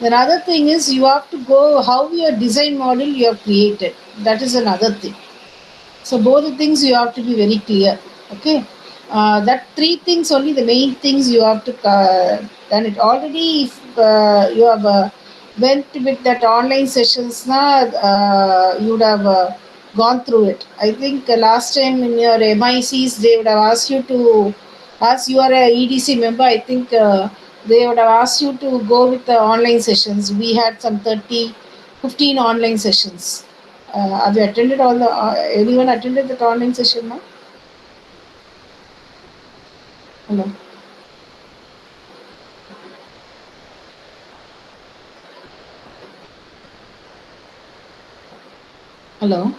Another thing is you have to go how your design model you have created. That is another thing. So both the things you have to be very clear. Okay, that three things only the main things you have to done it already. If you have went with that online sessions, na you would have gone through it. I think last time in your MICs they would have asked you to, as you are a EDC member, I think they would have asked you to go with the online sessions. We had some 30, 15 online sessions. Have you attended all the? Anyone attended that online session now? Hello, hello.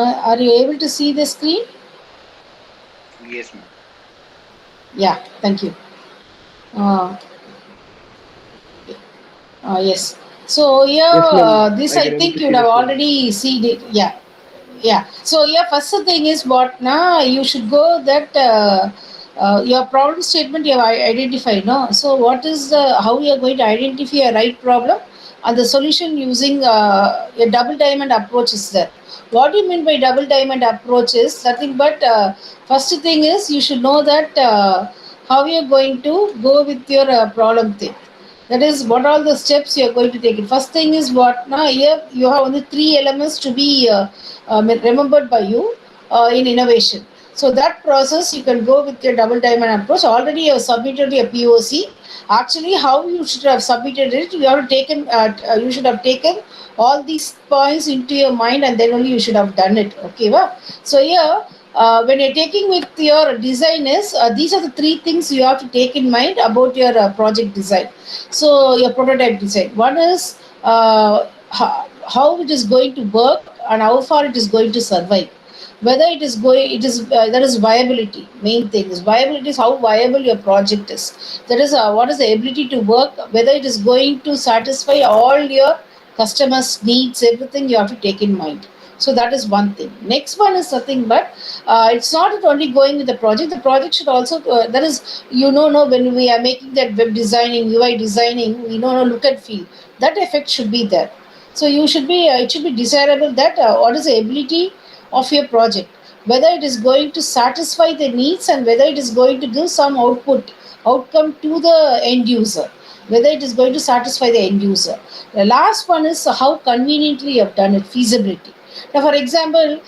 Are you able to see the screen? Yes, ma'am. Yeah, thank you. Uh, yes. So yeah, Yes, ma'am. this I I can able think to you see would the have screen. already seen it. Yeah, yeah. So yeah, first thing is what now you should go that your problem statement you have identified. No, so what is the how you are going to identify a right problem and the solution using a double diamond approach is there. What do you mean by double diamond approach is nothing but first thing is you should know that how you are going to go with your problem thing. That is what all the steps you are going to take. It. First thing is what now here you have only three elements to be remembered by you in innovation. So that process you can go with your double diamond approach. Already you have submitted your POC. Actually, how you should have submitted it, you have taken. You should have taken all these points into your mind, and then only you should have done it. Okay, well. So here when you're taking with your designers, these are the three things you have to take in mind about your project design. So your prototype design. One is how it is going to work and how far it is going to survive. Whether it is going, it is that is viability. Main thing is viability is how viable your project is. That is what is the ability to work. Whether it is going to satisfy all your customers' needs, everything you have to take in mind. So that is one thing. Next one is nothing but it's not only going with the project. The project should also that is no when we are making that web designing, UI designing, no look and feel. That effect should be there. So you should be it should be desirable that what is the ability of your project, whether it is going to satisfy the needs and whether it is going to give some outcome to the end user, whether it is going to satisfy the end user. The last one is how conveniently you have done it, feasibility. Now, for example,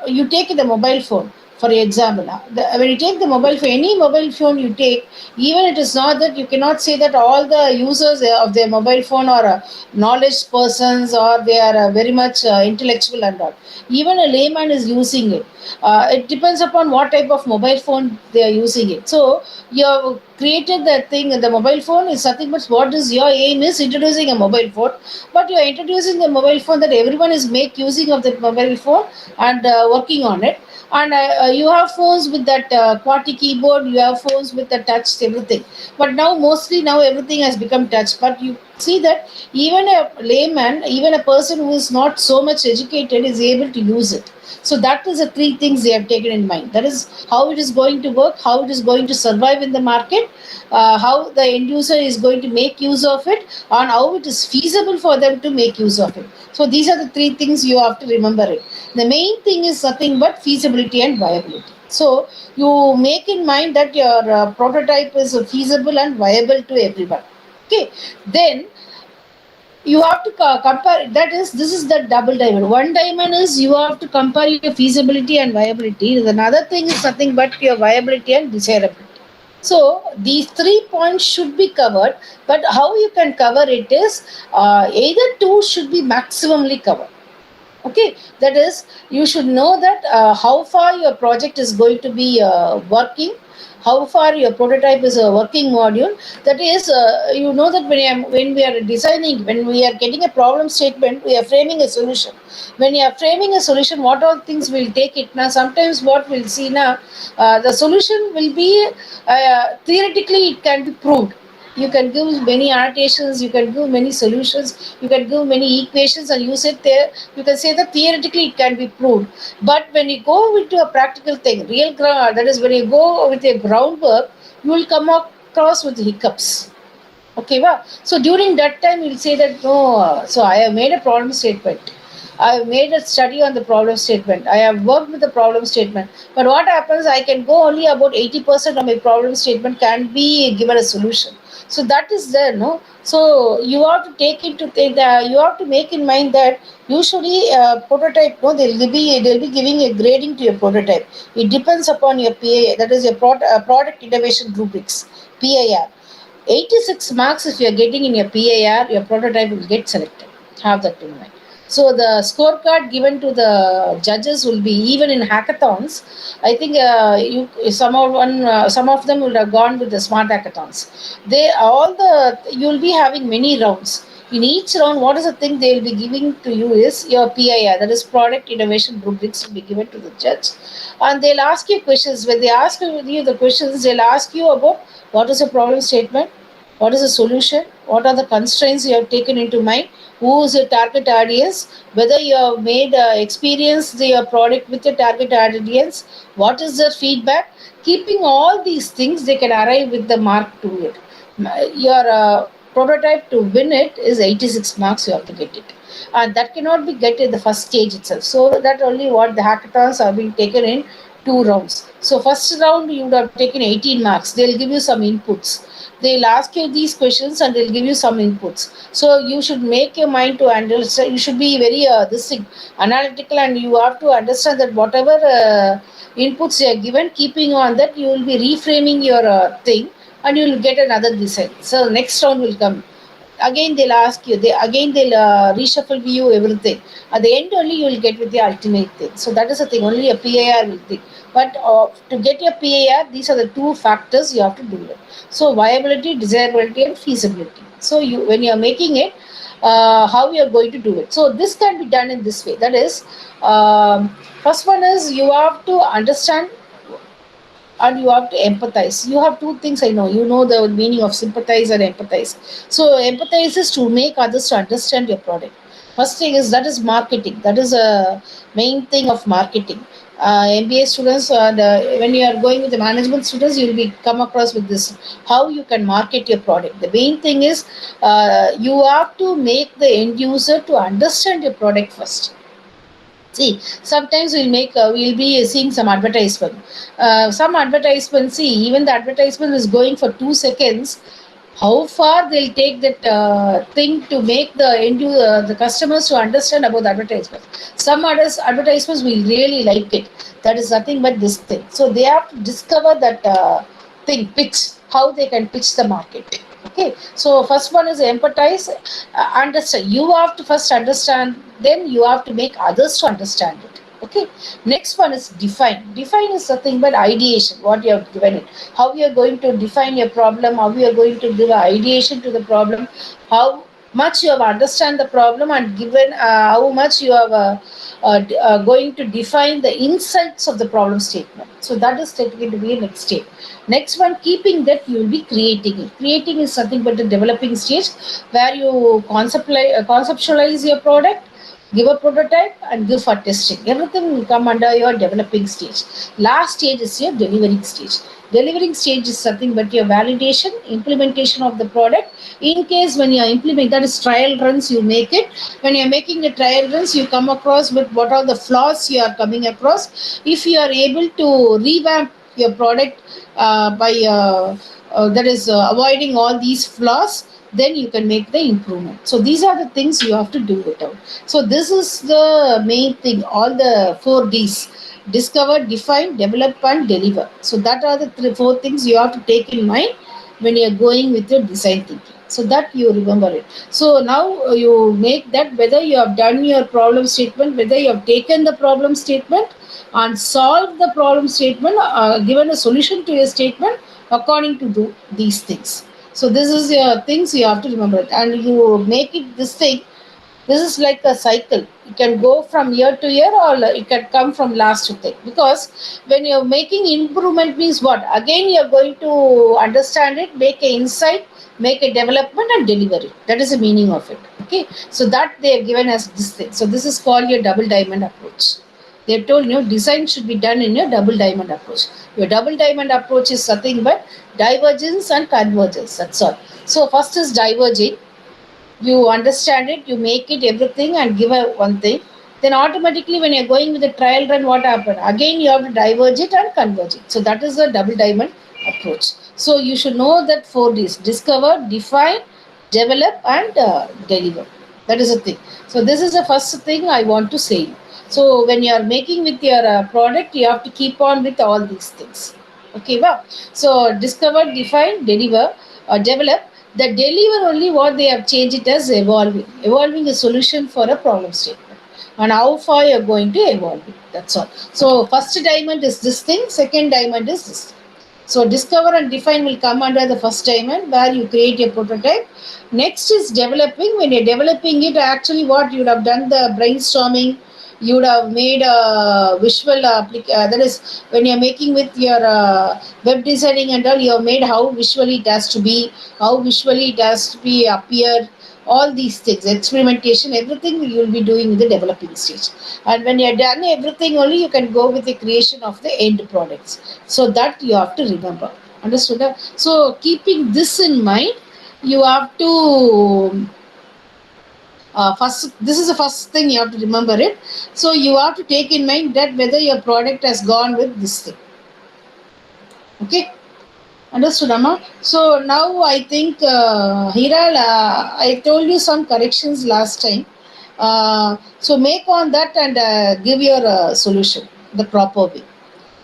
you take the mobile phone. For example, when you take the mobile phone, any mobile phone you take, even it is not that you cannot say that all the users of their mobile phone are knowledge persons or they are very much intellectual and all. Even a layman is using it. It depends upon what type of mobile phone they are using it. So you have created that thing. The mobile phone is nothing but what is your aim is introducing a mobile phone, but you are introducing the mobile phone that everyone is make using of the mobile phone and working on it. And you have phones with that QWERTY keyboard, you have phones with the touch, everything. But now mostly now everything has become touch. But you see that even a layman, even a person who is not so much educated is able to use it. So that is the three things they have taken in mind. That is how it is going to work, how it is going to survive in the market, how the end user is going to make use of it, and how it is feasible for them to make use of it. So these are the three things you have to remember it. The main thing is nothing but feasibility and viability. So you make in mind that your prototype is feasible and viable to everyone. Okay, then you have to compare. That is, this is the double diamond. One diamond is you have to compare your feasibility and viability. Another thing is nothing but your viability and desirability. So these 3 points should be covered, but how you can cover it is either two should be maximally covered. Okay, that is, you should know that how far your project is going to be working, how far your prototype is a working module. That is, you know that when we are designing, when we are getting a problem statement, we are framing a solution. When you are framing a solution, what all things will take it now? Sometimes what we'll see now, the solution will be theoretically it can be proved. You can give many annotations, you can give many solutions, you can give many equations and use it there. You can say that theoretically it can be proved. But when you go into a practical thing, real ground, that is when you go with a groundwork, you will come across with hiccups. Okay, wow. So during that time, you'll say that no. So I have made a problem statement. I have made a study on the problem statement. I have worked with the problem statement. But what happens? I can go only about 80% of my problem statement can be given a solution. So that is there, no. So you have to take into think that you have to make in mind that usually prototype, no, they'll be giving a grading to your prototype. It depends upon your PA, that is your product innovation rubrics, PIR. 86 marks if you are getting in your PAR, your prototype will get selected. Have that in mind. So the scorecard given to the judges will be even in hackathons. I think some of them would have gone with the smart hackathons. You'll be having many rounds. In each round, what is the thing they will be giving to you is your PIR, that is product innovation rubrics, will be given to the judge, and they'll ask you questions. When they ask you the questions, they'll ask you about what is your problem statement, what is the solution, what are the constraints you have taken into mind, who is your target audience, whether you have made experience your product with your target audience, what is their feedback. Keeping all these things, they can arrive with the mark to it. Your prototype to win it is 86 marks, you have to get it, and that cannot be get in the first stage itself. So that only what the hackathons are being taken in two rounds. So first round you would have taken 18 marks. They'll give you some inputs. They'll ask you these questions and they'll give you some inputs. So you should make your mind to understand. You should be very this thing analytical, and you have to understand that whatever inputs you are given, keeping on that, you will be reframing your thing, and you will get another design. So next round will come. Again they'll ask you. They'll reshuffle you everything. At the end only you will get with the ultimate thing. So that is the thing. Only a PAR will think. But to get your PAR, these are the two factors you have to do it. So viability, desirability, and feasibility. So you when you are making it, how you are going to do it. So this can be done in this way. That is, first one is you have to understand and you have to empathize. You have two things I know. You know the meaning of sympathize and empathize. So empathize is to make others to understand your product. First thing is that is marketing. That is a main thing of marketing. MBA students and when you are going with the management students, you will be come across with this how you can market your product. The main thing is you have to make the end user to understand your product first. See, sometimes we'll be seeing some advertisement. Some advertisement, see, even the advertisement is going for 2 seconds. How far they'll take that thing to make the customers to understand about the advertisement. Some others advertisements will really like it. That is nothing but this thing. So they have to discover that thing, pitch, how they can pitch the market. Okay, so first one is empathize, understand. You have to first understand, then you have to make others to understand it. Okay, next one is define. Define is nothing but ideation, what you have given it, how you are going to define your problem, how you are going to give ideation to the problem, how much you have understand the problem, and given how much you have going to define the insights of the problem statement. So that is taken to be a next step. Next one, keeping that, you will be creating it. Creating is something but the developing stage, where you conceptualize your product, give a prototype, and give for testing. Everything will come under your developing stage. Last stage is your delivering stage. Delivering stage is something but your validation, implementation of the product. In case when you are implementing, that is trial runs, you make it. When you are making the trial runs, you come across with what are the flaws you are coming across. If you are able to revamp your product by that is avoiding all these flaws, then you can make the improvement. So these are the things you have to do it out. So this is the main thing, all the 4Ds: discover, define, develop, and deliver. So that are the four things you have to take in mind when you are going with your design thinking. So that you remember it. So now you make that whether you have done your problem statement, whether you have taken the problem statement and solved the problem statement, given a solution to your statement according to these things. So this is your things you have to remember it, and you make it this thing. This is like a cycle. It can go from year to year, or it can come from last to thing. Because when you're making improvement means what? Again, you're going to understand it, make a insight, make a development, and deliver it. That is the meaning of it. Okay. So that they have given us this thing. So this is called your double diamond approach. They have told you design should be done in your double diamond approach. Your double diamond approach is nothing but divergence and convergence. That's all. So first is diverging, you understand it, you make it everything and give a one thing, then automatically when you're going with the trial run, what happened again, you have to diverge it and converge it. So that is the double diamond approach. So you should know that 4Ds: discover, define, develop, and deliver. That is the thing. So this is the first thing I want to say. So when you are making with your product, you have to keep on with all these things. Okay, well, so discover, define, deliver, develop. The deliver only what they have changed it as evolving. Evolving a solution for a problem statement. And how far you're going to evolve it. That's all. So first diamond is this thing, second diamond is this. So discover and define will come under the first diamond where you create a prototype. Next is developing. When you're developing it, actually what you would have done the brainstorming, you would have made a visual that is when you're making with your web designing and all, you have made how visually it has to be, how visually it has to be appear, all these things, experimentation, everything you will be doing in the developing stage. And when you're done everything only, you can go with the creation of the end products. So that you have to remember. Understood? So keeping this in mind, you have to first, this is the first thing you have to remember it. So you have to take in mind that whether your product has gone with this thing. Okay, understood, Amma? So now I think Hiral, I told you some corrections last time. So make on that and give your solution the proper way.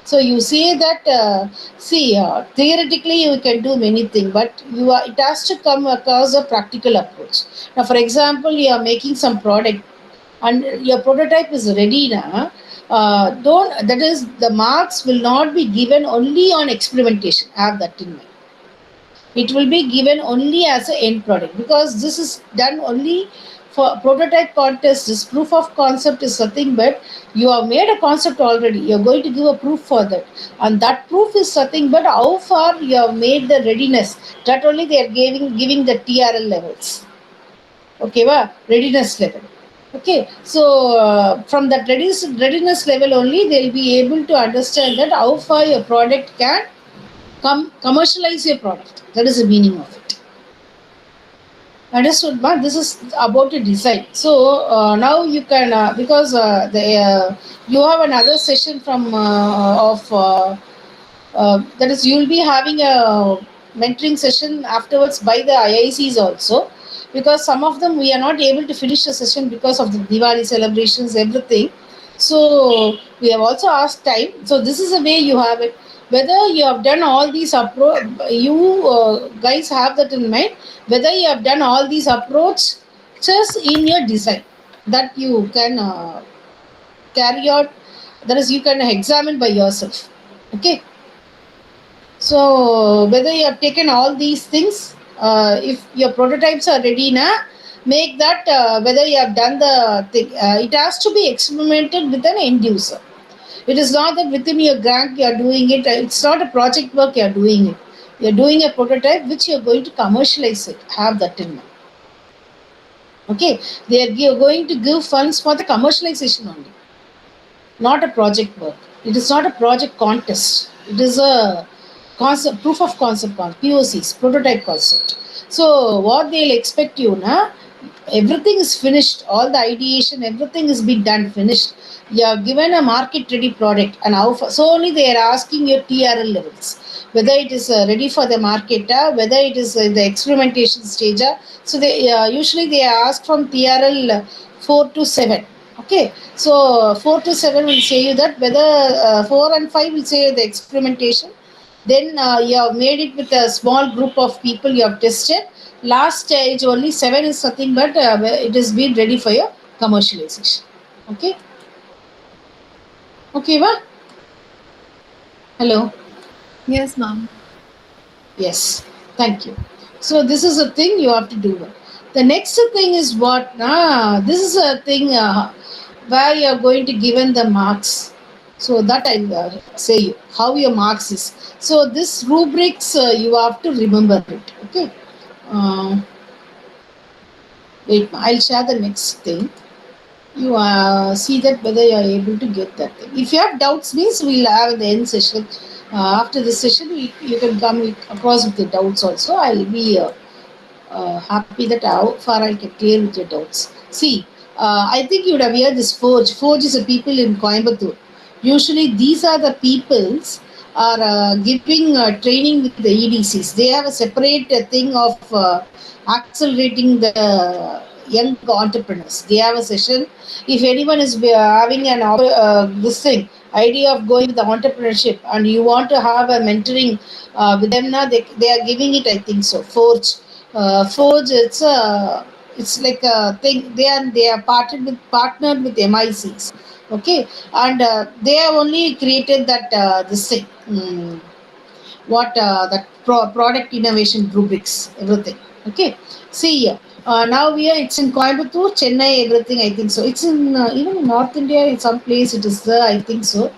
So you say that theoretically you can do many things, but it has to come across a practical approach. Now, for example, you are making some product and your prototype is ready now. Don't that is the marks will not be given only on experimentation. Have that in mind. It will be given only as an end product because this is done only for prototype contest. This proof of concept is nothing but you have made a concept already. You're going to give a proof for that, and that proof is nothing but how far you have made the readiness. That only they are giving the TRL levels. Okay, readiness level. Okay, so from that readiness level only, they'll be able to understand that how far your product can commercialize your product. That is the meaning of it. Understood, ma? This is about a design. So now you can because you have another session from that is you will be having a mentoring session afterwards by the IICs also, because some of them we are not able to finish the session because of the Diwali celebrations, everything. So we have also asked time. So this is the way you have it. Whether you have done all these you guys have that in mind. Whether you have done all these approaches in your design, that you can carry out. That is, you can examine by yourself. Okay. So whether you have taken all these things, if your prototypes are ready now, make that whether you have done the thing. It has to be experimented with an end user. It is not that within your grant you are doing it. It's not a project work you are doing it. You are doing a prototype which you are going to commercialize it. Have that in mind. Okay, they are going to give funds for the commercialization only, not a project work. It is not a project contest. It is a concept, proof of concept, POCs, prototype concept. So what they'll expect you now, everything is finished, all the ideation, everything is being done, finished. You are given a market ready product, and how so only they are asking your TRL levels, whether it is ready for the market, whether it is in the experimentation stage. So they usually they ask from TRL 4 to 7. Okay, so 4 to 7 will say you that whether 4 and 5 will say the experimentation. Then you have made it with a small group of people you have tested. Last stage only 7 is nothing but it is being ready for your commercialization. Okay. Okay, va? Hello. Yes, ma'am. Yes. Thank you. So this is a thing you have to do. The next thing is what? This is a thing where you are going to given the marks. So that I say you how your marks is. So this rubrics you have to remember it. Okay. Uh, Wait, I'll share the next thing. You see that whether you are able to get that thing. If you have doubts, means we'll have the end session. After this session, you can come across with the doubts also. I'll be happy that how far I can clear with your doubts. See, I think you would have heard this Forge. Forge is a people in Coimbatore. Usually, these are the peoples are giving training with the EDCs. They have a separate thing of accelerating the young entrepreneurs. They have a session. If anyone is having an this thing idea of going with the entrepreneurship and you want to have a mentoring with them now, they are giving it. I think so. Forge, it's like a thing. They are partnered with MICs, okay, and they have only created that this thing. What that product innovation rubrics, everything. Okay, see here. Now it's in Coimbatore, Chennai, everything. I think so. It's in even in North India, in some place it is there. I think so.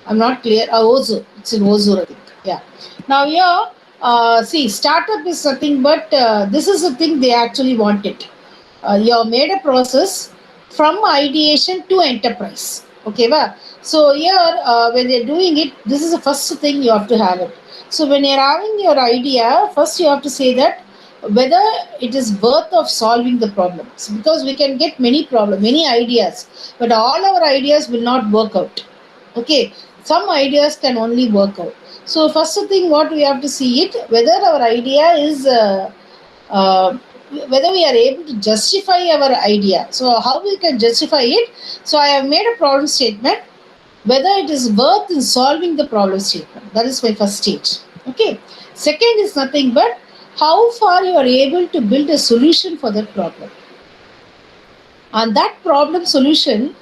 I'm not clear. Ozur. It's in Ozur, I think. Yeah. Now here, see, startup is nothing but this is the thing they actually wanted. You have made a process from ideation to enterprise. Okay, va? So here, when you're doing it, this is the first thing you have to have it. So when you're having your idea, first you have to say that whether it is worth of solving the problems, because we can get many problems, many ideas, but all our ideas will not work out. Okay, some ideas can only work out. So first thing what we have to see it whether our idea is uh, whether we are able to justify our idea. So how we can justify it? So I have made a problem statement whether it is worth in solving the problem statement. That is my first stage. Okay. Second is nothing but how far you are able to build a solution for that problem. And that problem solution,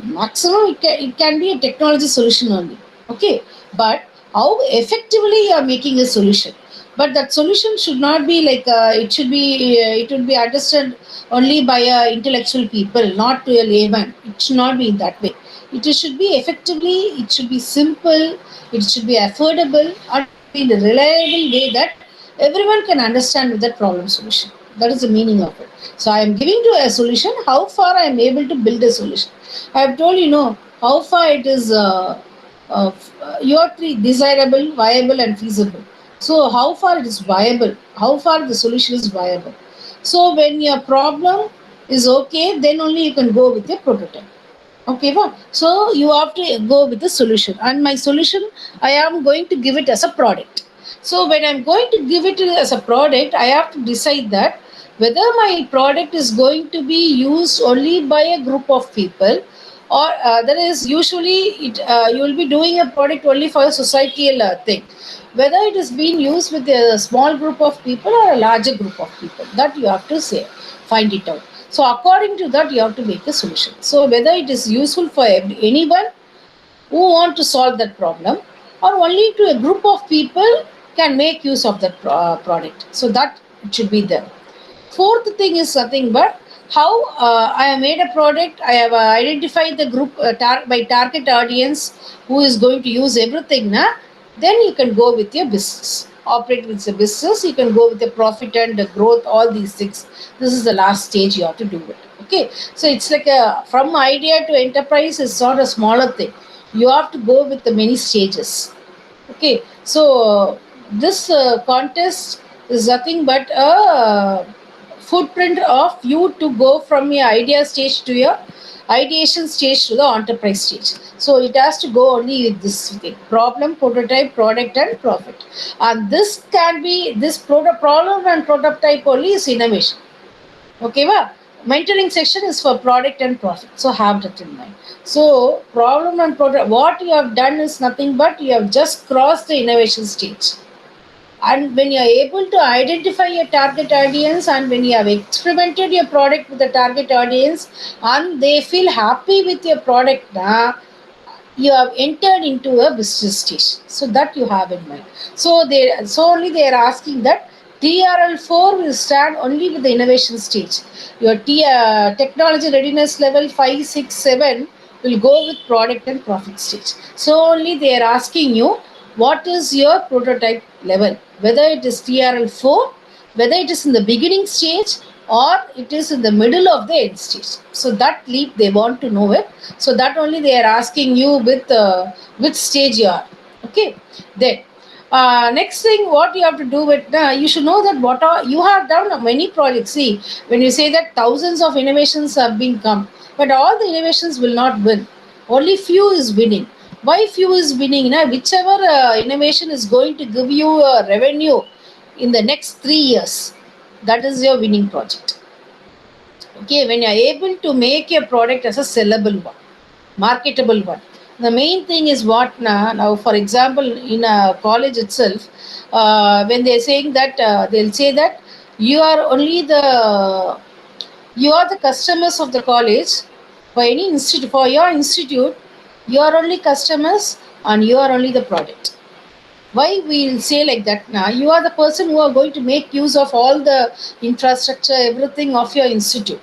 maximum it can be a technology solution only. Okay. But how effectively you are making a solution. But that solution should not be like it would be understood only by intellectual people, not to a layman. It should not be in that way. It should be effectively, it should be simple, it should be affordable, and in a reliable way that everyone can understand with that problem solution. That is the meaning of it. So I am giving to a solution, how far I am able to build a solution. I have told you know how far it is your three desirable, viable, and feasible. So how far it is viable, how far the solution is viable. So when your problem is okay, then only you can go with your prototype. Okay, well, so you have to go with the solution, and my solution I am going to give it as a product. So when I'm going to give it as a product, I have to decide that whether my product is going to be used only by a group of people, or that is usually you will be doing a product only for a societal thing. Whether it is being used with a small group of people or a larger group of people, that you have to say, find it out. So according to that, you have to make a solution. So whether it is useful for anyone who want to solve that problem, or only to a group of people can make use of that product. So that it should be there. Fourth thing is nothing but how I have made a product. I have identified the group by target audience who is going to use everything. Then you can go with your business. Operate with the business. You can go with the profit and the growth. All these things. This is the last stage you have to do it. Okay. So it's like a from idea to enterprise is not a smaller thing. You have to go with the many stages. Okay. So this contest is nothing but a footprint of you to go from your idea stage to your ideation stage to the enterprise stage. So it has to go only with this thing: problem, prototype, product, and profit. And this can be this problem and prototype only is innovation. Okay, well, mentoring section is for product and profit. So have that in mind. So problem and product, what you have done is nothing but you have just crossed the innovation stage, And when you are able to identify your target audience, and when you have experimented your product with the target audience and they feel happy with your product, you have entered into a business stage. So that you have in mind. So only they are asking that TRL4 will stand only with the innovation stage. Your technology readiness level 5, 6, 7 will go with product and profit stage. So only they are asking you what is your prototype level, whether it is TRL4, whether it is in the beginning stage or it is in the middle of the end stage. So that leap they want to know it. So that only they are asking you with which stage you are. Okay. Then next thing what you have to do with you should know that what are you have done many projects. See, when you say that thousands of innovations have been come, but all the innovations will not win. Only few is winning. Why few is winning? Now, whichever innovation is going to give you a revenue in the next 3 years, that is your winning project. Okay, when you are able to make your product as a sellable one, marketable one. The main thing is what now for example, in a college itself, when they're saying that they'll say that you are only the you are the customers of the college for any institute, for your institute, you are only customers and you are only the product. Why we'll say like that now? You are the person who are going to make use of all the infrastructure, everything of your institute,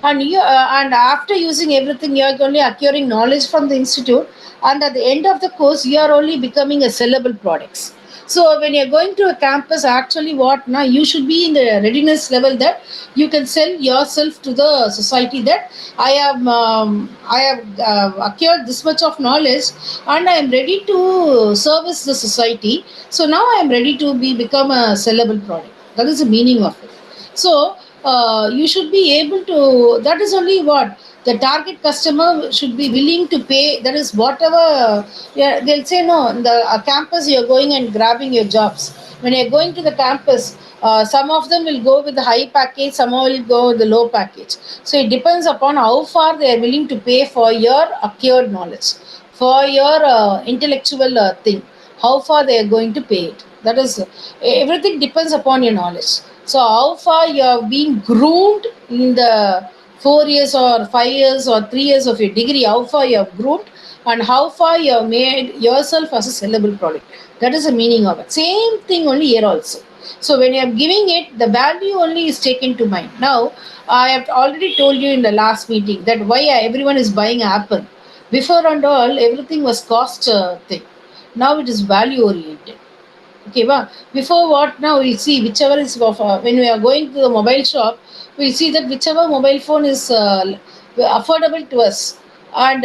and after using everything, you are only acquiring knowledge from the institute, and at the end of the course, you are only becoming a sellable products. So when you're going to a campus, actually what now you should be in the readiness level that you can sell yourself to the society that I have acquired this much of knowledge and I am ready to service the society. So now I am ready to become a sellable product. That is the meaning of it. So you should be able to. That is only what the target customer should be willing to pay. That is whatever. Yeah, they'll say no. In the campus, you're going and grabbing your jobs. When you're going to the campus, some of them will go with the high package, some will go with the low package. So it depends upon how far they are willing to pay for your acquired knowledge, for your intellectual thing, how far they are going to pay it. That is, everything depends upon your knowledge. So how far you have been groomed in the 4 years or 5 years or 3 years of your degree, how far you have groomed and how far you have made yourself as a sellable product. That is the meaning of it. Same thing only here also. So when you are giving it, the value only is taken to mind. Now, I have already told you in the last meeting that why everyone is buying Apple. Before and all, everything was cost thing. Now it is value oriented. Okay, well, before what now we'll see whichever is of when we are going to the mobile shop, we'll see that whichever mobile phone is affordable to us and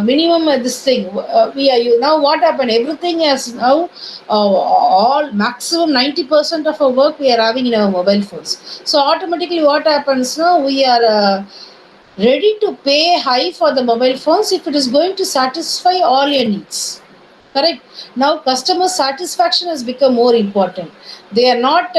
minimum this thing we are you now what happened everything has now all maximum 90% of our work we are having in our mobile phones. So automatically what happens now we are ready to pay high for the mobile phones if it is going to satisfy all your needs. Correct. Now, customer satisfaction has become more important. They are not.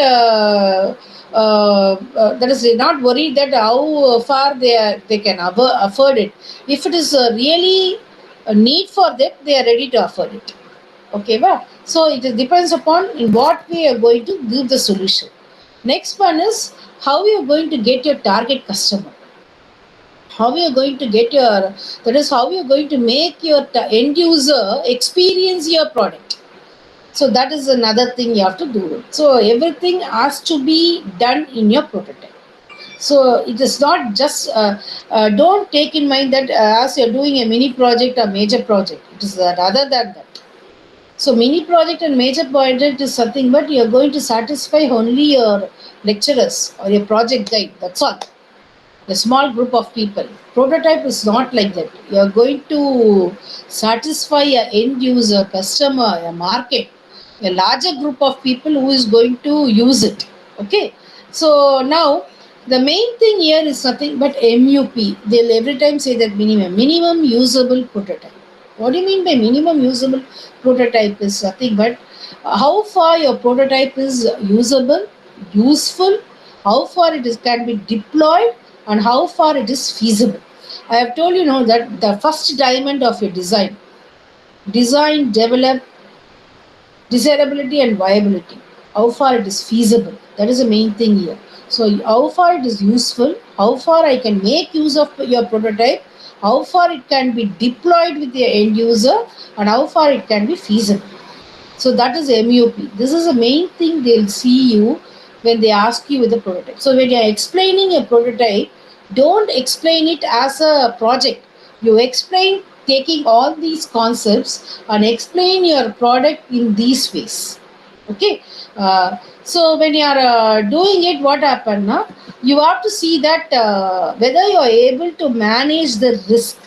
That is, they're not worried that how far they can afford it. If it is really a need for them, they are ready to afford it. Okay, well, so it depends upon in what way you are going to give the solution. Next one is how you are going to get your target customer, how you're going to get your, that is how you're going to make your end user experience your product. So that is another thing you have to do. So everything has to be done in your prototype. So it is not just don't take in mind that as you're doing a mini project or major project, it is rather than that. So mini project and major project is something, but you're going to satisfy only your lecturers or your project guide, that's all, a small group of people. Prototype is not like that. You are going to satisfy a end user, customer, a market, a larger group of people who is going to use it. Okay. So now the main thing here is nothing but MUP. They'll every time say that minimum usable prototype. What do you mean by minimum usable prototype is nothing but how far your prototype is usable, useful, how far it is can be deployed, and how far it is feasible. I have told you now that the first diamond of your design, develop, desirability, and viability. how far it is feasible. That is the main thing here. So how far it is useful, how far I can make use of your prototype, how far it can be deployed with the end user, and how far it can be feasible. So that is MUP. This is the main thing they'll see you when they ask you with the prototype. So when you're explaining a prototype, don't explain it as a project. You explain taking all these concepts and explain your product in these ways. Okay. So when you are doing it, what happened? Na? You have to see that whether you are able to manage the risk.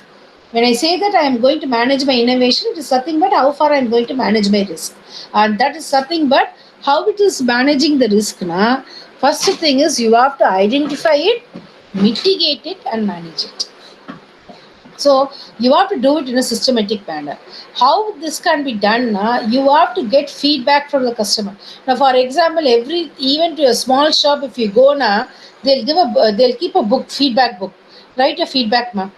When I say that I am going to manage my innovation, it is nothing but how far I am going to manage my risk. And that is nothing but how it is managing the risk. Na? First thing is you have to identify it, mitigate it, and manage it. So you have to do it in a systematic manner. How this can be done? You have to get feedback from the customer. Now, for example, every even to a small shop, if you go now, they'll keep a book, feedback book. Write a feedback, ma.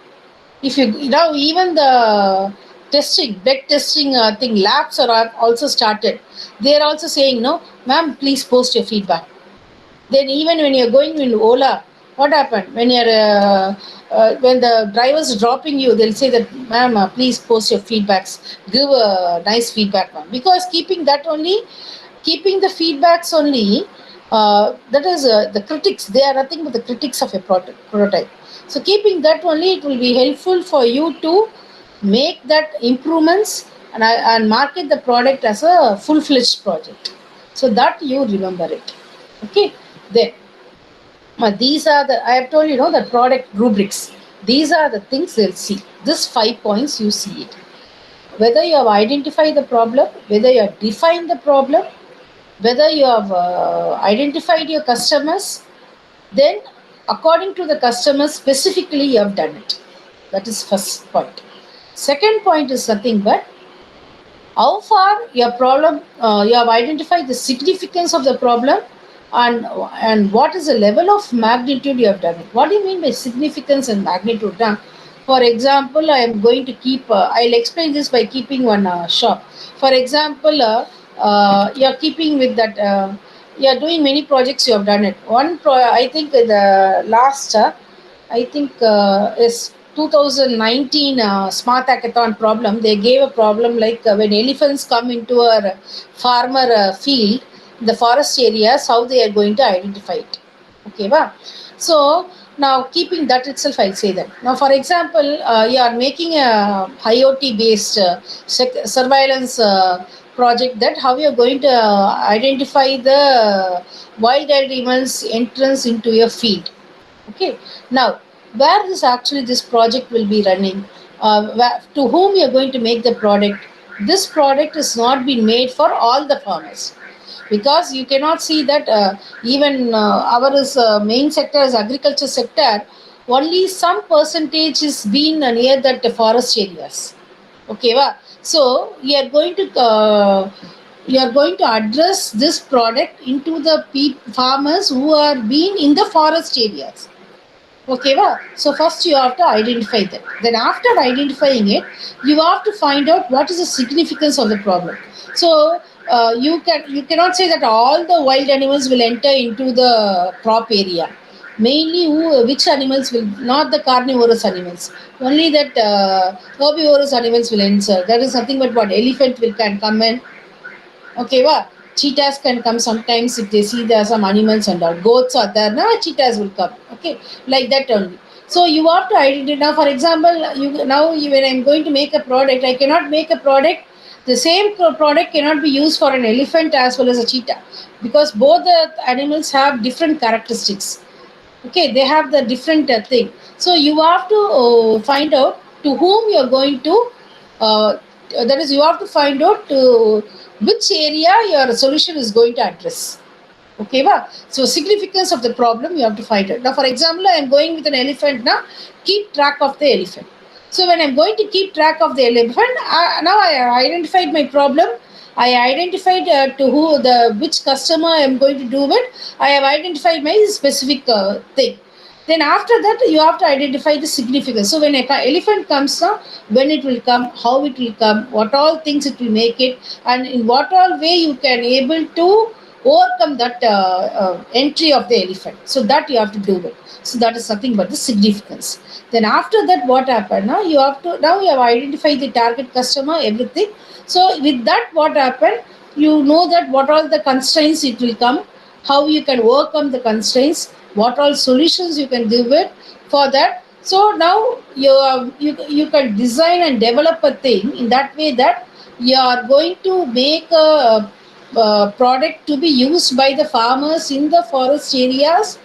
If you now even the testing, bed testing thing, labs are also started. They are also saying, no, ma'am, please post your feedback. Then even when you're going in Ola, what happened when the driver's dropping you? They'll say that, ma'am, please post your feedbacks. Give a nice feedback, ma'am. Because keeping the feedbacks only. That is the critics. They are nothing but the critics of a prototype. So keeping that only, it will be helpful for you to make that improvements and market the product as a full-fledged project. So that you remember it. Okay. Then these are the, I have told you, the product rubrics. These are the things they'll see. This 5 points you see it. Whether you have identified the problem, whether you have defined the problem, whether you have identified your customers, then according to the customers specifically you have done it. That is first point. Second point is nothing but how far your problem, you have identified the significance of the problem, and what is the level of magnitude you have done it. What do you mean by significance and magnitude? Now, for example, I am going to keep, I'll explain this by keeping one shop. For example, you are keeping with that, you are doing many projects, you have done it. I think the last, I think is 2019 Smart Hackathon problem. They gave a problem like when elephants come into a farmer field, the forest areas, how they are going to identify it. Okay, va? So now keeping that itself, I'll say that. Now, for example, you are making a IoT based surveillance project, that how you are going to identify the wild animals entrance into your field. Okay. Now, where this project will be running, to whom you are going to make the product. This product is not been made for all the farmers, because you cannot see that even our main sector is agriculture sector. Only some percentage is been near that forest areas. Okay, va? So you are going to address this product into the farmers who are being in the forest areas. Okay, va? So first you have to identify that. Then after identifying it, you have to find out what is the significance of the problem. So you cannot say that all the wild animals will enter into the crop area. Mainly, which animals will, not the carnivorous animals. Only that herbivorous animals will enter. That is nothing but what elephant will can come in. Okay, wow. Cheetahs can come sometimes if they see there are some animals and all. Goats are there, now cheetahs will come. Okay, like that only. So you have to identify. Now, for example, when I'm going to make a product, I cannot make a product. The same product cannot be used for an elephant as well as a cheetah, because both the animals have different characteristics. Okay, they have the different thing. So you have to find out to whom you are going to, uh, that is, you have to find out to which area your solution is going to address. Okay, va? So significance of the problem you have to find out. Now, for example, I am going with an elephant. Now keep track of the elephant. So when I'm going to keep track of the elephant, now I have identified my problem. I identified to who the which customer I am going to do it. I have identified my specific thing. Then after that, you have to identify the significance. So when an elephant comes now, when it will come, how it will come, what all things it will make it, and in what all way you can able to overcome that entry of the elephant. So that you have to do it. So that is nothing but the significance. Then after that, what happened? Now you have identified the target customer, everything. So with that, what happened? You know that what all the constraints it will come, how you can overcome the constraints, what all solutions you can give it for that. So now you can design and develop a thing in that way that you are going to make a product to be used by the farmers in the forest areas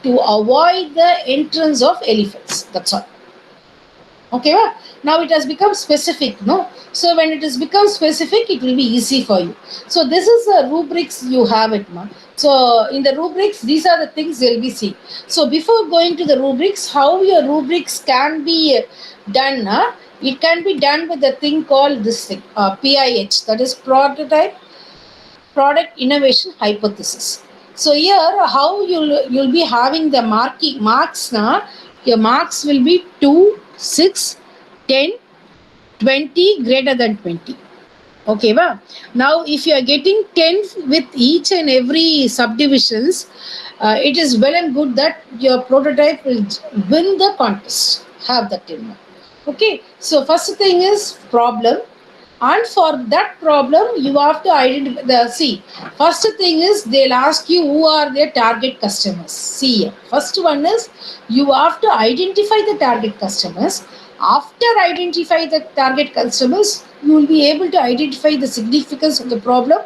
to avoid the entrance of elephants. That's all. Okay, well, now it has become specific, no? So when it has become specific, it will be easy for you. So this is the rubrics you have it, ma. So in the rubrics, these are the things you'll be seeing. So before going to the rubrics, how your rubrics can be done, it can be done with the thing called this thing, PIH, that is prototype product innovation hypothesis. So here, how you'll be having the marks now. Your marks will be 2, 6, 10, 20, greater than 20. Okay, well, now if you are getting 10 with each and every subdivisions, it is well and good that your prototype will win the contest. Have that in mind. Okay, so first thing is problem, and for that problem you have to identify the see. First thing is they'll ask you who are their target customers. See here. First one is you have to identify the target customers. After identify the target customers, you will be able to identify the significance of the problem,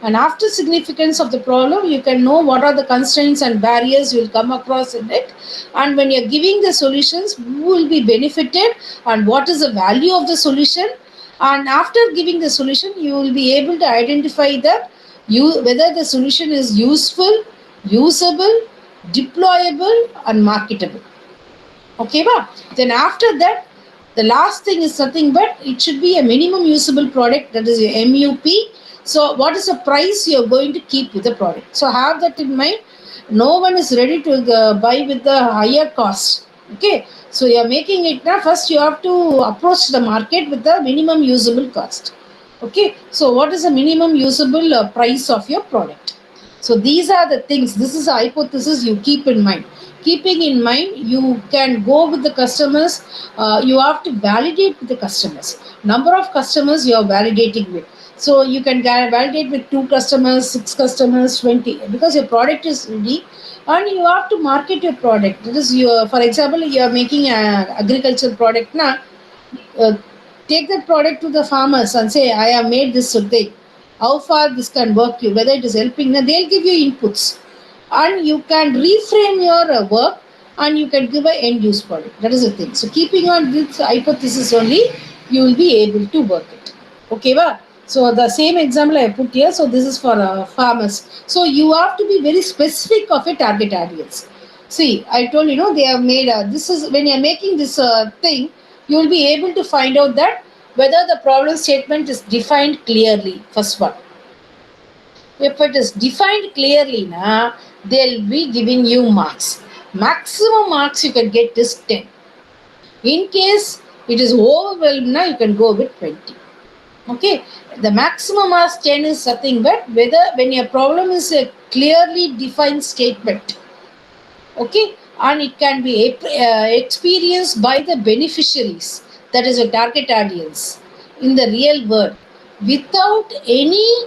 and after significance of the problem you can know what are the constraints and barriers you will come across in it, and when you are giving the solutions who will be benefited and what is the value of the solution, and after giving the solution you will be able to identify that you whether the solution is useful, usable, deployable and marketable. Okay, ba? Then after that, the last thing is nothing but it should be a minimum usable product, that is a MUP. So what is the price you are going to keep with the product? So have that in mind. No one is ready to buy with the higher cost. Okay, so you are making it now. First, you have to approach the market with the minimum usable cost. Okay, so what is the minimum usable price of your product? So these are the things. This is a hypothesis you keep in mind. Keeping in mind, you can go with the customers. You have to validate with the customers. Number of customers you are validating with. So you can validate with 2 customers, 6 customers, 20, because your product is ready, and you have to market your product. That is your, for example, you are making an agricultural product now. Uh, Take that product to the farmers and say, I have made this thing. How far this can work you, whether it is helping. Now they'll give you inputs, and you can reframe your work, and you can give an end use product. That is the thing. So keeping on this hypothesis only, you will be able to work it. Okay, ba? So the same example I put here. So this is for farmers. So you have to be very specific of a target audience. See, I told they have made this is when you are making this thing, you will be able to find out that whether the problem statement is defined clearly. First one, if it is defined clearly, they'll be giving you marks. Maximum marks you can get is 10. In case it is overwhelmed, you can go with 20. Okay, the maximum as 10 is nothing but whether when your problem is a clearly defined statement. Okay, and it can be experienced by the beneficiaries, that is a target audience, in the real world without any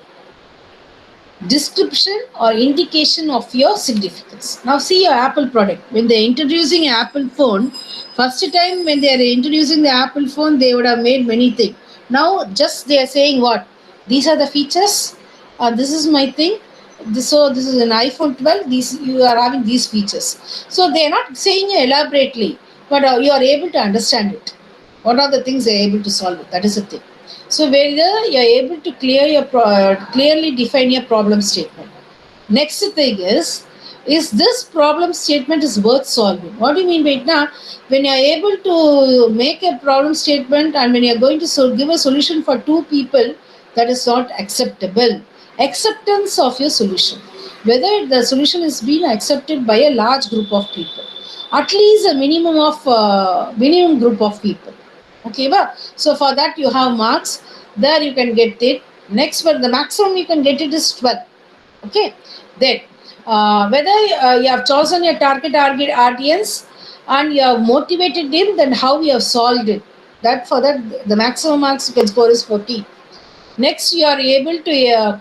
description or indication of your significance. Now see your Apple product. When they're introducing an Apple phone, first time when they are introducing the Apple phone, they would have made many things. Now just they are saying what? These are the features. This is my thing. This is an iPhone 12. These you are having these features. So they are not saying it elaborately, but you are able to understand it. What are the things they are able to solve it? That is the thing. So whether you are able to clearly define your problem statement. Next thing is this problem statement is worth solving? What do you mean by it now? When you are able to make a problem statement and when you are going to give a solution for 2 people, that is not acceptable. Acceptance of your solution. Whether the solution is being accepted by a large group of people. At least a minimum group of people. Okay, ba? So for that you have marks. There you can get it. Next one, the maximum you can get it is 12. Okay, then whether you have chosen your target audience and you have motivated him, then how you have solved it. That for that the maximum marks you can score is 40. Next, you are able to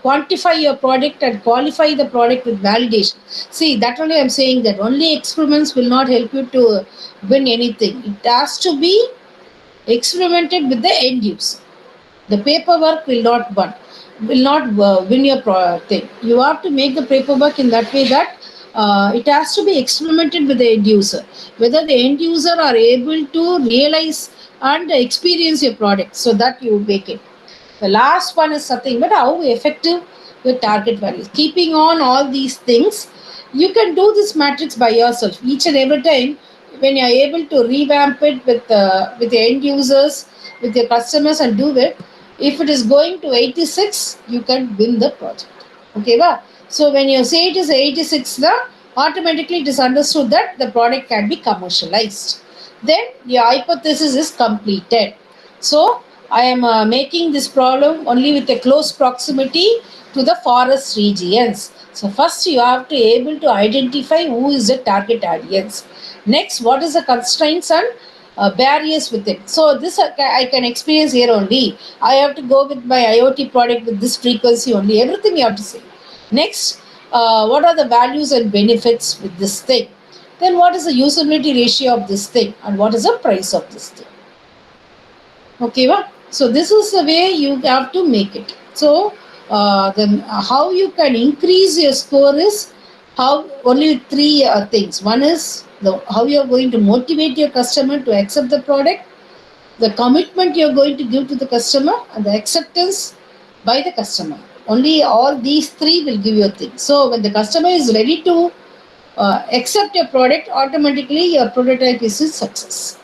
quantify your product and qualify the product with validation. See, that only I'm saying that only experiments will not help you to win anything. It has to be experimented with the end user. The paperwork will not win your thing. You have to make the paperwork in that way that it has to be experimented with the end user. Whether the end user are able to realize and experience your product, so that you make it. The last one is something, but how effective your target values. Keeping on all these things, you can do this matrix by yourself. Each and every time, when you are able to revamp it with the end users, with your customers, and do it, if it is going to 86, you can win the project. Okay, va? So when you say it is 86, automatically it is understood that the product can be commercialized. Then your hypothesis is completed. So I am making this problem only with a close proximity to the forest regions. So first you have to able to identify who is the target audience. Next, what is the constraints and barriers with it. So this I can experience here only. I have to go with my IoT product with this frequency only. Everything you have to say. Next, what are the values and benefits with this thing? Then what is the usability ratio of this thing and what is the price of this thing? Okay, va? So this is the way you have to make it. So then how you can increase your score is how only three things. One is how you are going to motivate your customer to accept the product, the commitment you are going to give to the customer, and the acceptance by the customer. Only all these three will give you a thing. So when the customer is ready to accept your product, automatically your prototype is a success.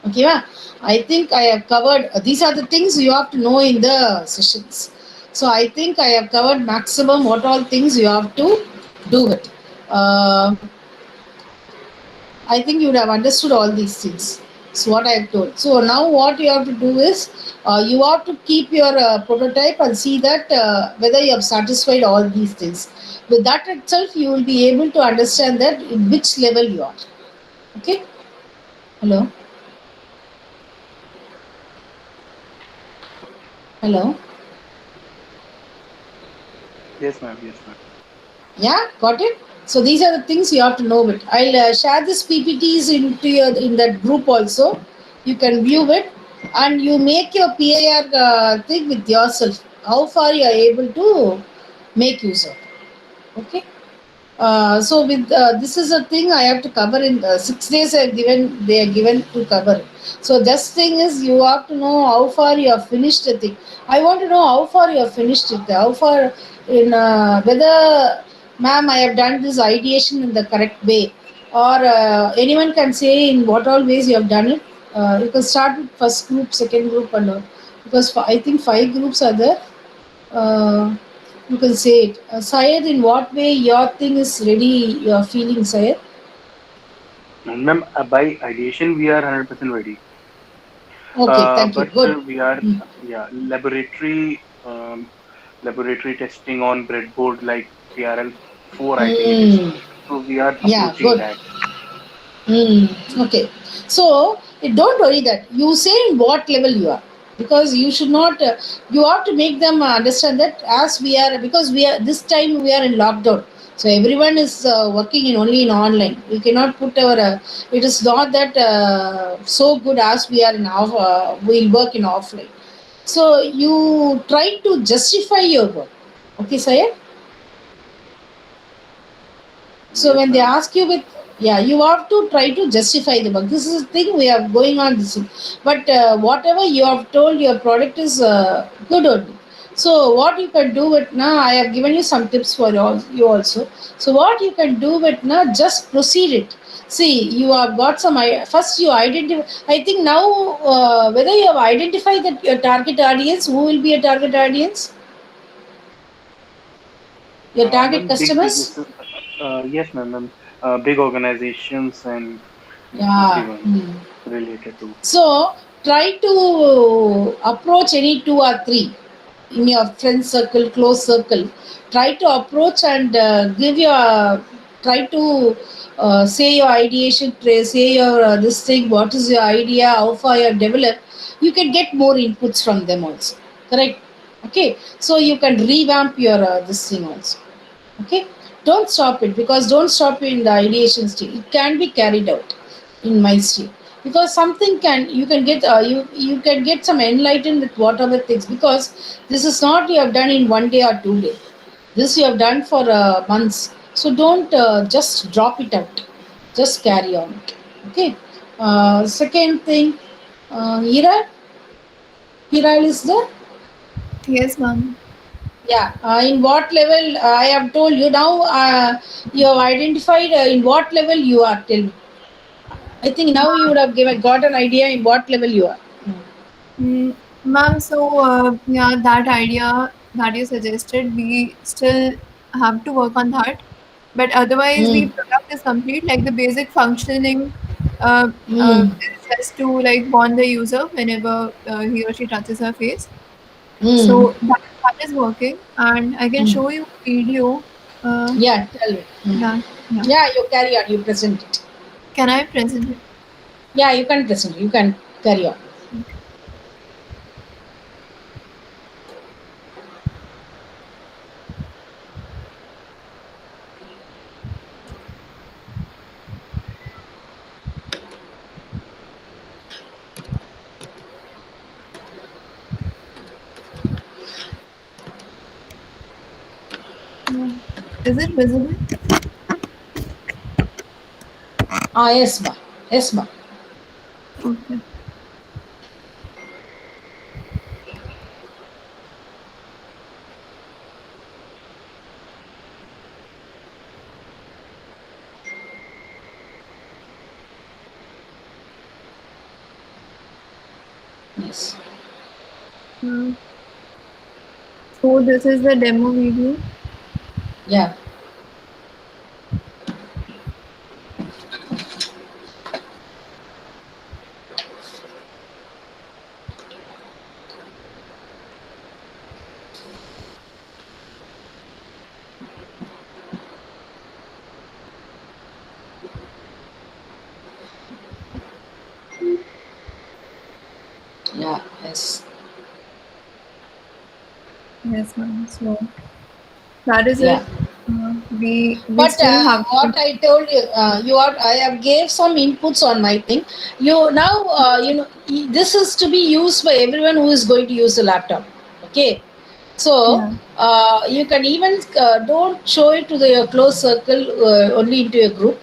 Okay, ma? I think I have covered. These are the things you have to know in the sessions. So I think I have covered maximum what all things you have to do it. Uh, I think you would have understood all these things. So what I have told. So now what you have to do is you have to keep your prototype and see that whether you have satisfied all these things. With that itself, you will be able to understand that in which level you are. Okay. Hello. Hello. Yes, ma'am. Yes, ma'am. Yeah, got it. So these are the things you have to know it. I'll share this PPTs into your in that group also. You can view it, and you make your PIR thing with yourself. How far you are able to make use of. Okay. So with this is a thing I have to cover in 6 days. They are given to cover. So this thing is you have to know how far you have finished the thing. I want to know how far you have finished it. How far in whether, ma'am, I have done this ideation in the correct way, or anyone can say in what all ways you have done it. You can start with first group, second group, and because I think 5 groups are there. Uh, you can say it. Syed, in what way your thing is ready, your feeling, Syed? And ma'am, by ideation, we are 100% ready. Okay, thank you. But Good. we are, Mm. yeah, laboratory testing on breadboard like TRL 4, I think it is. Mm. So we are Yeah, approaching good. that. Okay. So don't worry that you say in what level you are, because you should not. You have to make them understand that as we are, because we are this time we are in lockdown. So everyone is working in only in online. We cannot put our. It is not that so good as we are in off. We'll work in offline. So you try to justify your work. Okay, Sayed? So Yes, when they ma'am. ask you with, yeah, you have to try to justify the work. This is the thing we are going on this, but whatever you have told, your product is good only. So what you can do it now, I have given you some tips for you also. So what you can do it now, just proceed it. See, you have got some. First, you identify. I think now whether you have identified that your target audience, who will be your target audience, your target Ma'am, big customers. businesses. Yes, ma'am. Big organizations and Yeah. everyone related to. So try to approach any two or three. in your friend circle, close circle, try to approach and try to say your ideation, say your this thing, what is your idea, how far you have developed. You can get more inputs from them also. Correct? Okay, so you can revamp your this thing also. Okay, don't stop it, because don't stop in the ideation stage. It can be carried out in my state, because something can you can get you can get some enlightened with whatever things, because this is not you have done in 1 day or 2 day. This you have done for months. So don't just drop it out. Just carry on it. Okay. Second thing, Hira, Hira is there. Yes, ma'am. Yeah, in what level I have told you now, you have identified in what level you are. Tell me. I think now you would have got an idea in what level you are. Ma'am, so yeah, that idea that you suggested, we still have to work on that. But otherwise, the Mm. product is complete. Like the basic functioning Mm. is just to like warn the user whenever he or she touches her face. Mm. So that is working, and I can Mm. show you a video. Uh, Yeah, tell me. Mm. that yeah. Yeah, you carry on. You present it. Can I present it? Yeah, you can present. You can carry on. Yeah. Is it visible? Yes, ma. Yes, ma. Okay. Yes. Uh, so this is the demo video. Yeah. Yeah. Yes. Yes, ma'am. So that is Yeah. it. We But still have to. what I told you, you are, I have gave some inputs on my thing. You now, this is to be used by everyone who is going to use the laptop. Okay, so Yeah. you can even don't show it to the your close circle, only into your group.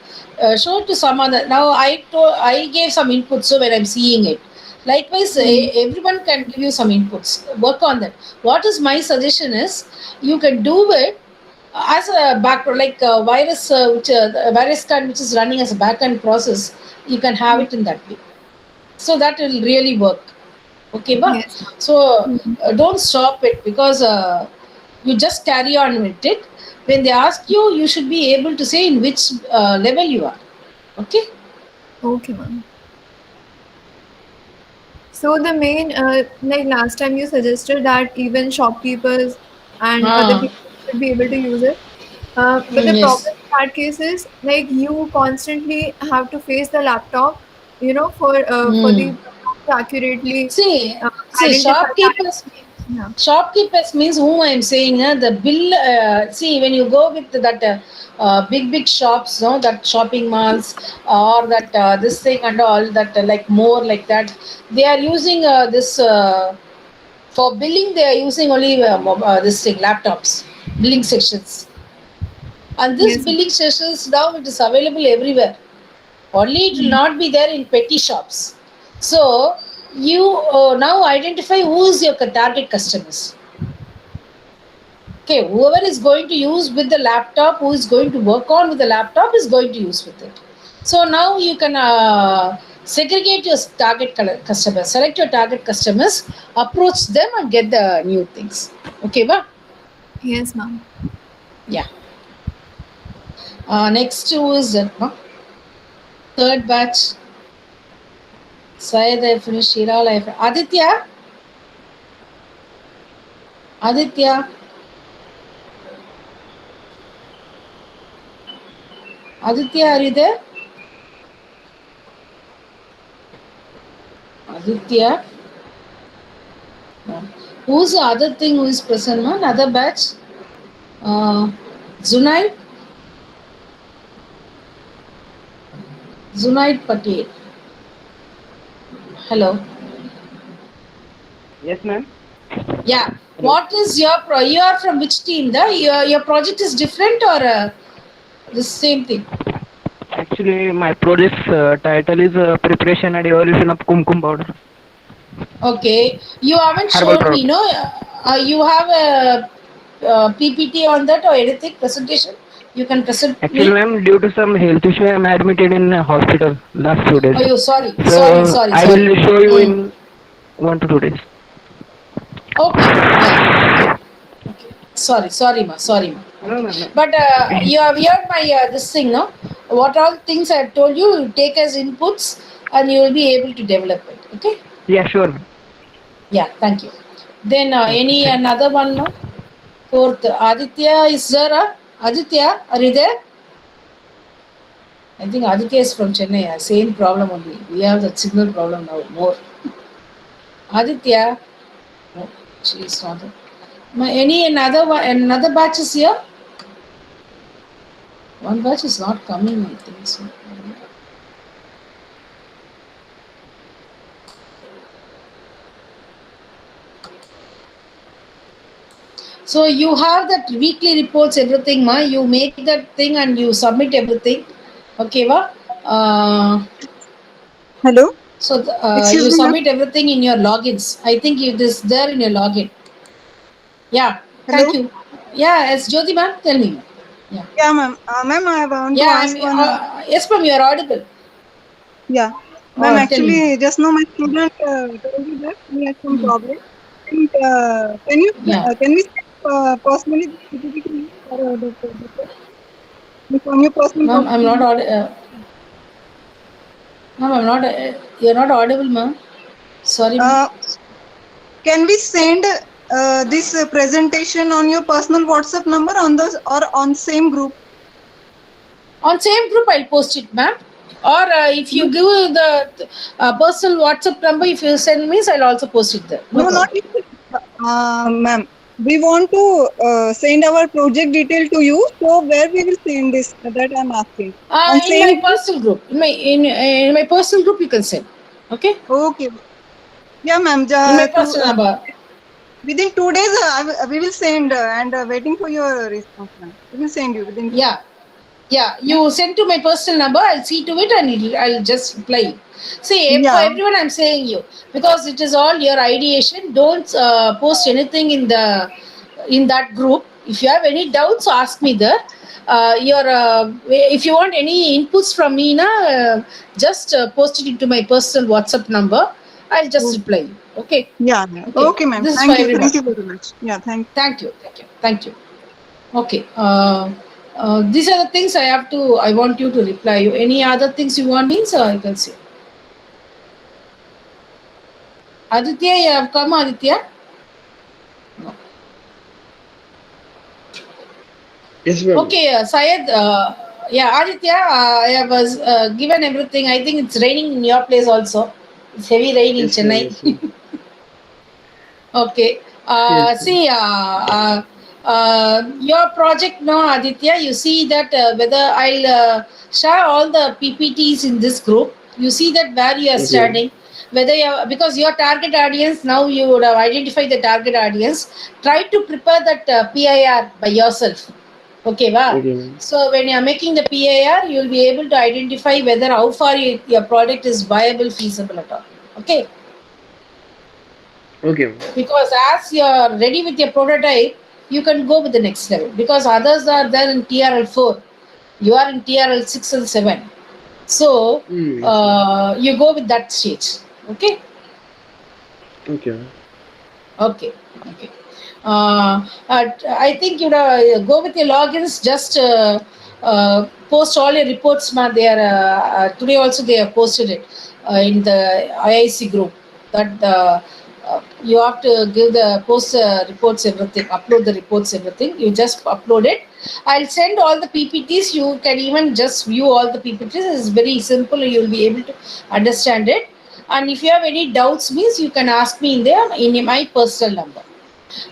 Show it to some other. Now I gave some inputs, so when I'm seeing it. Likewise, Mm. everyone can give you some inputs. Work on that. What is my suggestion is, you can do it as a background, like a virus, a virus scan which is running as a backend process. You can have it in that way, so that will really work. Okay, ba? Yes, So ma'am. don't stop it, because you just carry on with it. When they ask you, you should be able to say in which level you are. Okay. Okay, ma'am. So the main, like last time you suggested that even shopkeepers and other Ah, people should be able to use it. But the yes. problem in that case is like you constantly have to face the laptop, for the Mm. program to accurately See, uh, see, identify that. shopkeepers. Yeah. Shopkeepers means whom I am saying. The bill. See, when you go with that big shops, no, that shopping malls or that this thing and all that, like more like that, they are using this for billing. They are using only this thing, laptops, billing sections, and this Yes, ma'am. billing sections now it is available everywhere. Only it will Mm. not be there in petty shops. So you now identify who is your target customers. Okay, whoever is going to use with the laptop, who is going to work on with the laptop, is going to use with it. So now you can segregate your customers, select your target customers, approach them, and get the new things. Okay, ba? Yes, ma'am. Yeah. Next who is that? No? Third batch. Syed, I finished. Shiral, I finished. Aditya? Aditya. Aditya, are you there? Aditya. No. Who's the other thing who is present? No? Another batch? Zunaid? Zunaid Patel. Hello. Yes, ma'am. Yeah. Hello. What is your you are from which team? Your project is different or the same thing? Actually, my project's title is Preparation and Evolution of Kumkum Powder. Okay. You haven't Herbal shown me, product. no? You have a PPT on that or anything presentation? You can present Actually, me. ma'am, due to some health issue, I am admitted in a hospital last few days. Oh, you sorry. So I Sorry. will show you in 1 to 2 days. Okay. Yeah. Okay. Sorry, ma. No, Okay. no. But you have heard my this thing, no? What all things I have told you, you take as inputs, and you will be able to develop it. Okay. Yeah, sure, ma'am. Yeah. Thank you. Then Okay, any thank you. another one, no? Fourth, Aditya is there? Aditya, are you there? I think Aditya is from Chennai. Same problem only. We have that signal problem now more. Aditya, no, she is not there. Any another one? Another batch is here. One batch is not coming. I think so. So you have that weekly reports, everything, ma. You make that thing and you submit everything. Okay, va? Hello? So Excuse you me, ma'am. submit everything in your logins. I think it is there in your login. Yeah, thank Hello? you. Yeah, it's Jyoti ma'am. Tell me. Yeah. Yeah, ma'am. Ma'am, I want to Yeah, ask one. yes, ma'am, you are audible. Yeah. Ma'am, Tell me. actually, just now my student told me that he has some problem. And Yeah. can we personally this PPT to you for from your personal Ma'am, I'm not WhatsApp? audible. Ma'am, I'm not. You're not audible, ma'am. Sorry, ma'am. Can we send this presentation on your personal WhatsApp number on the or on same group? On same group, I'll post it, ma'am. Or if you give the personal WhatsApp number, if you send me, I'll also post it there. No No, not problem. you, ma'am. We want to send our project detail to you. So where we will send this? That I'm asking. On In my same group? personal group, in my personal group, you can send. Okay. Okay. Yeah, ma'am. In my personal number. Within 2 days, we will send and waiting for your response, ma'am. We will send you within. Yeah. Yeah, you send to my personal number. I'll see to it and I'll just reply. See, for Yeah. everyone, I'm saying you because it is all your ideation. Don't post anything in that group. If you have any doubts, ask me there. If you want any inputs from me, just post it into my personal WhatsApp number. I'll just reply you. Okay. Yeah. Ma'am. Okay, ma'am. This is for Thank you. everyone. Thank you very much. Yeah. Thank you. Okay. These are the things I want you to reply. You any other things you want me? So I can say. Aditya, you have come, Aditya? No. Yes, ma'am. Okay, Syed. Yeah, Aditya, I was given everything. I think it's raining in your place also. It's heavy rain in Yes, ma'am. Chennai. Yes, ma'am. Okay. Yes, ma'am. See, your project now, Aditya, you see that whether I'll share all the PPTs in this group. You see that where you are Okay. standing, whether because your target audience now you would have identified the target audience. Try to prepare that PIR by yourself. Okay, va? Okay, ma'am. So when you are making the PIR, you will be able to identify whether how far your product is viable, feasible at all. Okay. Okay, ma'am. Because as you are ready with your prototype, you can go with the next level. Because others are there in TRL 4, you are in TRL 6 and 7. So Yes, ma'am. you go with that stage. Okay. Okay, ma'am. Okay. I think you go with your logins. Just post all your reports, man. They are today also they have posted it in the IIC group. That you have to give the post reports, everything, upload the reports, everything. You just upload it. I'll send all the PPTs. You can even just view all the PPTs. It's very simple. You'll be able to understand it. And if you have any doubts, means you can ask me in there in my personal number.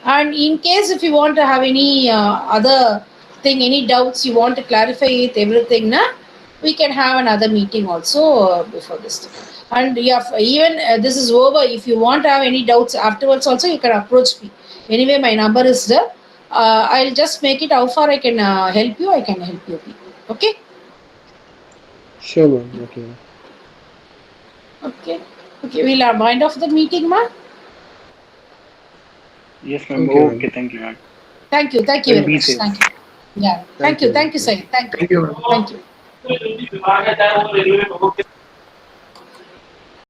And in case if you want to have any other thing, any doubts you want to clarify with everything, we can have another meeting also before this thing. And even this is over. If you want to have any doubts afterwards, also you can approach me. Anyway, my number is there. I'll just make it how far I can help you. I can help you. Okay. Sure, ma'am. Okay. Okay. We'll wind off the meeting, ma'am. Yes, ma'am. Okay, Okay, thank you, ma'am. Thank you. Thank you Well, very be much. safe. Thank you. Yeah. Thank you. Thank you, sir. Thank you. Thank you, ma'am. Thank you.